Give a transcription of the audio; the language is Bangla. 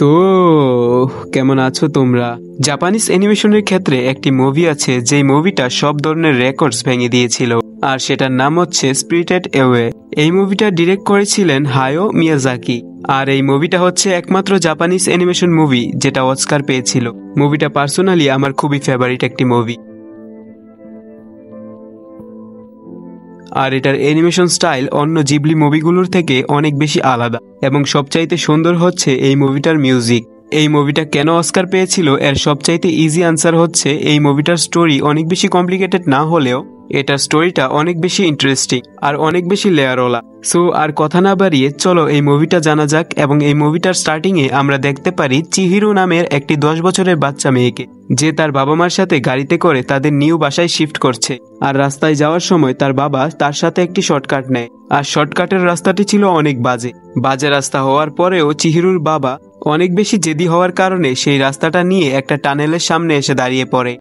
তো কেমন আছো তোমরা? জাপানিজ অ্যানিমেশনের ক্ষেত্রে একটি মুভি আছে যেই মুভিটা সব ধরনের রেকর্ডস ভেঙে দিয়েছিল, আর সেটার নাম হচ্ছে স্পিরিটেড অ্যাওয়ে। এই মুভিটা ডিরেক্ট করেছিলেন হায়াও মিয়াজাকি, আর এই মুভিটা হচ্ছে একমাত্র জাপানিজ অ্যানিমেশন মুভি যেটা অস্কার পেয়েছিল। মুভিটা পার্সোনালি আমার খুবই ফেভারিট একটি মুভি, আর এটার অ্যানিমেশন স্টাইল অন্য জিবলি মুভিগুলোর থেকে অনেক বেশি আলাদা, এবং সবচাইতে সুন্দর হচ্ছে এই মুভিটার মিউজিক। এই মুভিটা কেন অস্কার পেয়েছিল এর সবচাইতে ইজি আনসার হচ্ছে এই মুভিটার স্টোরি অনেক বেশি কমপ্লিকেটেড না হলেও এটার স্টোরিটা অনেক বেশি ইন্টারেস্টিং আর অনেক বেশি লেয়ারওয়ালা। সো আর কথা না বাড়িয়ে চলো এই মুভিটা জানা যাক। এবং এই মুভিটার স্টার্টিংয়ে আমরা দেখতে পারি চিহিরো নামের একটি 10 বছরের বাচ্চা মেয়েকে, যে তার বাবা মার সাথে গাড়িতে করে তাদের নিউ বাসায় শিফট করছে। আর রাস্তায় যাওয়ার সময় তার বাবা তার সাথে একটি শর্টকাট নেয়, আর শর্টকাটের রাস্তাটি ছিল অনেক বাজে রাস্তা হওয়ার পরেও চিহিরুর বাবা অনেক বেশি জেদি হওয়ার কারণে সেই রাস্তাটা নিয়ে একটা টানেলের সামনে এসে দাঁড়িয়ে পড়ে।